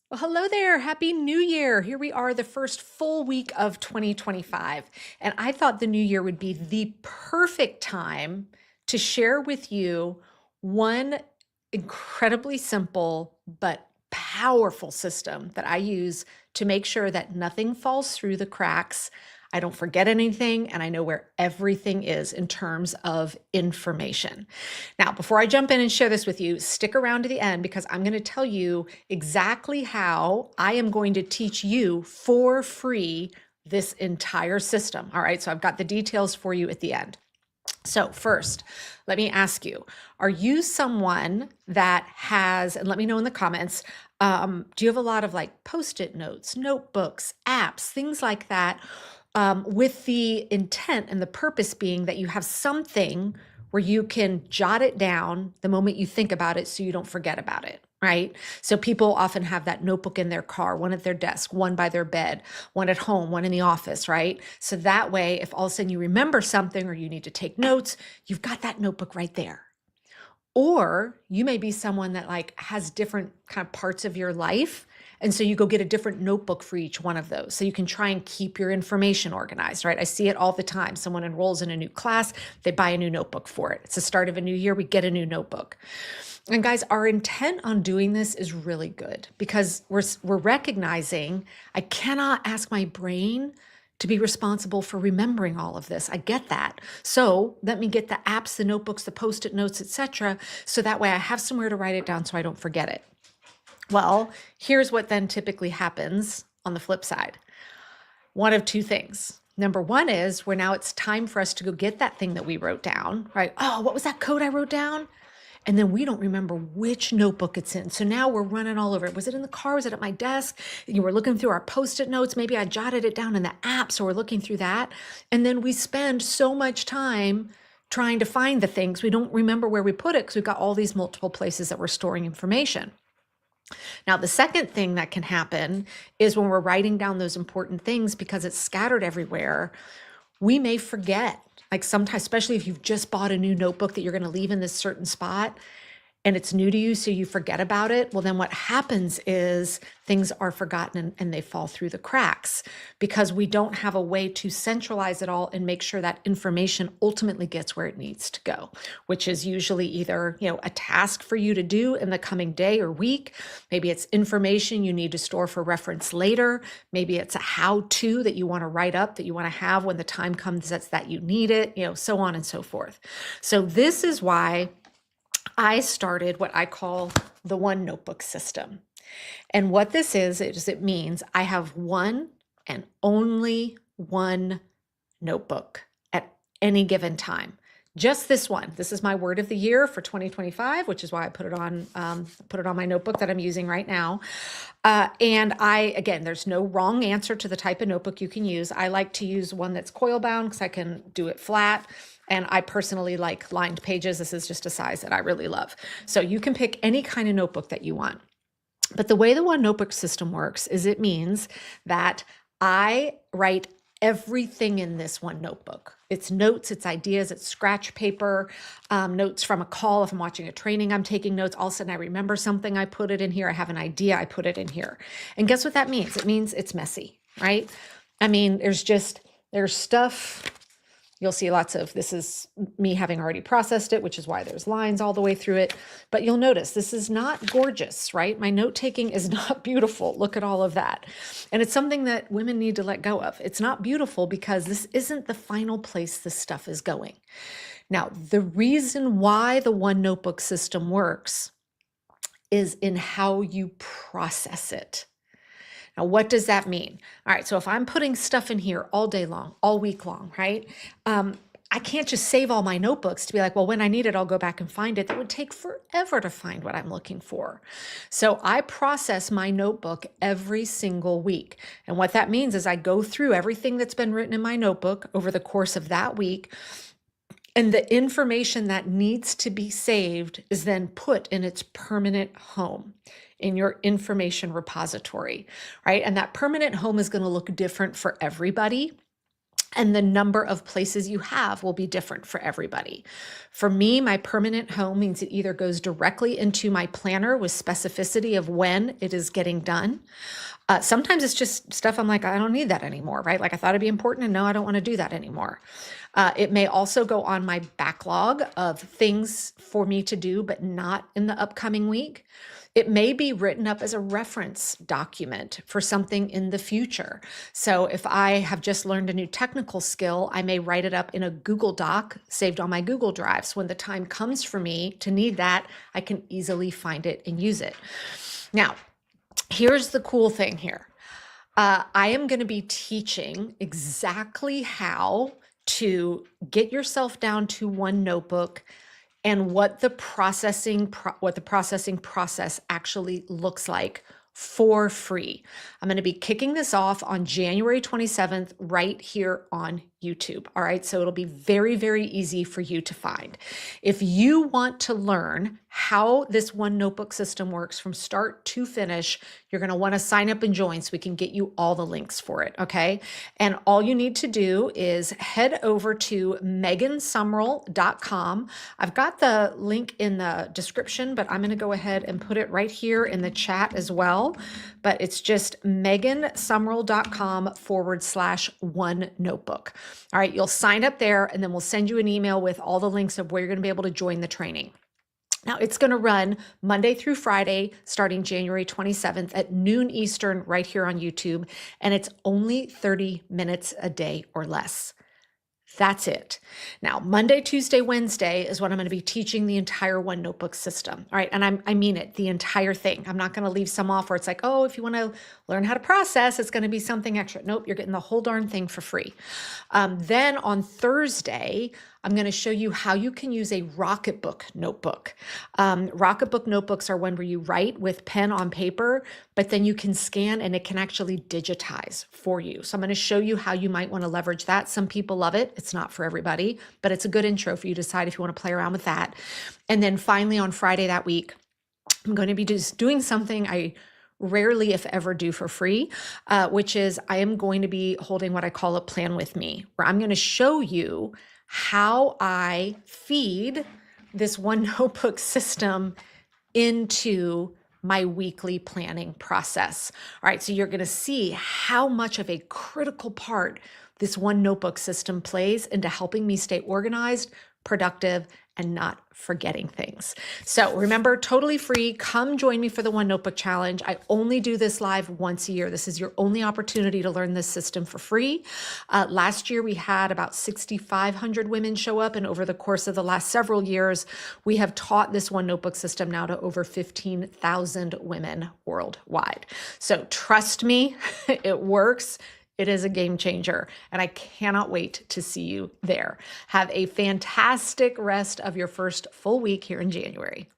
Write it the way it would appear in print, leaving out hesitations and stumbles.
Well, hello there. Happy New Year. Here we are, the first full week of 2025. And I thought the new year would be the perfect time to share with you one incredibly simple but powerful system that I use to make sure that nothing falls through the cracks. I don't forget anything, and I know where everything is in terms of information. Now, before I jump in and share this with you, stick around to the end because I'm going to tell you exactly how I am going to teach you for free this entire system. All right, so I've got the details for you at the end. So, first, let me ask you, are you someone that has, and let me know in the comments, do you have a lot of like post it notes, notebooks, apps, things like that, with the intent and the purpose being that you have something where you can jot it down the moment you think about it so you don't forget about it? Right. So people often have that notebook in their car, one at their desk, one by their bed, one at home, one in the office, right? So that way, if all of a sudden you remember something or you need to take notes, you've got that notebook right there. Or you may be someone that like has different kind of parts of your life. And so you go get a different notebook for each one of those. So you can try and keep your information organized, right? I see it all the time. Someone enrolls in a new class, they buy a new notebook for it. It's the start of a new year, we get a new notebook. And guys, our intent on doing this is really good because we're recognizing I cannot ask my brain to be responsible for remembering all of this. I get that. So let me get the apps, the notebooks, the post-it notes, etc. So that way I have somewhere to write it down so I don't forget it. Well, here's what then typically happens on the flip side. One of two things. Number one is where now it's time for us to go get that thing that we wrote down, right? Oh, what was that code I wrote down? And then we don't remember which notebook it's in. So now we're running all over it. Was it in the car? Was it at my desk? You were looking through our post-it notes. Maybe I jotted it down in the app. So we're looking through that. And then we spend so much time trying to find the things. We don't remember where we put it because we've got all these multiple places that we're storing information. Now, the second thing that can happen is when we're writing down those important things because it's scattered everywhere, we may forget. Like sometimes, especially if you've just bought a new notebook that you're going to leave in this certain spot and it's new to you, so you forget about it. Well, then what happens is things are forgotten and they fall through the cracks because we don't have a way to centralize it all and make sure that information ultimately gets where it needs to go, which is usually either, a task for you to do in the coming day or week. Maybe it's information you need to store for reference later. Maybe it's a how-to that you want to write up that you want to have when the time comes that you need it, so on and so forth. So this is why I started what I call the one notebook system. And what this is it means I have one and only one notebook at any given time. Just this one. This is my word of the year for 2025, which is why I put it on my notebook that I'm using right now. And again, there's no wrong answer to the type of notebook you can use. I like to use one that's coil bound because I can do it flat. And I personally like lined pages. This is just a size that I really love. So you can pick any kind of notebook that you want. But the way the one notebook system works is it means that I write everything in this one notebook. It's notes, it's ideas, it's scratch paper, notes from a call. If I'm watching a training, I'm taking notes. All of a sudden I remember something, I put it in here. I have an idea, I put it in here. And guess what that means? It means it's messy, right? I mean, there's stuff. You'll see lots of, this is me having already processed it, which is why there's lines all the way through it. But you'll notice this is not gorgeous, right? My note taking is not beautiful. Look at all of that. And it's something that women need to let go of. It's not beautiful because this isn't the final place this stuff is going. Now, the reason why the one notebook system works is in how you process it. Now, what does that mean? All right, so if I'm putting stuff in here all day long, all week long, right? I can't just save all my notebooks to be like, well, when I need it, I'll go back and find it. That would take forever to find what I'm looking for. So I process my notebook every single week. And what that means is I go through everything that's been written in my notebook over the course of that week. And the information that needs to be saved is then put in its permanent home in your information repository, right? And that permanent home is going to look different for everybody. And the number of places you have will be different for everybody. For me, my permanent home means it either goes directly into my planner with specificity of when it is getting done. Sometimes it's just stuff I'm like, I don't need that anymore, right? Like I thought it'd be important, and no, I don't want to do that anymore. It may also go on my backlog of things for me to do, but not in the upcoming week. It may be written up as a reference document for something in the future. So if I have just learned a new technical skill, I may write it up in a Google Doc saved on my Google Drive. So when the time comes for me to need that, I can easily find it and use it. Now, here's the cool thing here. I am going to be teaching exactly how to get yourself down to one notebook and what the processing process actually looks like for free. I'm going to be kicking this off on January 27th right here on YouTube. All right, so it'll be very, very easy for you to find. If you want to learn how this one notebook system works from start to finish, you're going to want to sign up and join so we can get you all the links for it, okay? And all you need to do is head over to megansumrell.com. I've got the link in the description, but I'm going to go ahead and put it right here in the chat as well. But it's just megansumrell.com/one notebook. All right, you'll sign up there, and then we'll send you an email with all the links of where you're going to be able to join the training. Now, it's going to run Monday through Friday, starting January 27th at noon Eastern, right here on YouTube, and it's only 30 minutes a day or less. That's it. Now, Monday, Tuesday, Wednesday is when I'm going to be teaching the entire one notebook system. All right. And I mean it, the entire thing. I'm not going to leave some off where it's like, oh, if you want to learn how to process, it's going to be something extra. Nope, you're getting the whole darn thing for free. Then on Thursday, I'm going to show you how you can use a Rocketbook notebook. Rocketbook notebooks are one where you write with pen on paper, but then you can scan and it can actually digitize for you. So I'm going to show you how you might want to leverage that. Some people love it. It's not for everybody, but it's a good intro for you to decide if you want to play around with that. And then finally on Friday that week, I'm going to be just doing something I rarely, if ever, do for free, which is I am going to be holding what I call a plan with me, where I'm going to show you how I feed this one notebook system into my weekly planning process. All right, so you're going to see how much of a critical part this one notebook system plays into helping me stay organized, productive, and not forgetting things. So remember, totally free. Come join me for the One Notebook Challenge. I only do this live once a year. This is your only opportunity to learn this system for free. Last year, we had about 6,500 women show up, and over the course of the last several years, we have taught this One Notebook system now to over 15,000 women worldwide. So trust me, it works. It is a game changer, and I cannot wait to see you there. Have a fantastic rest of your first full week here in January.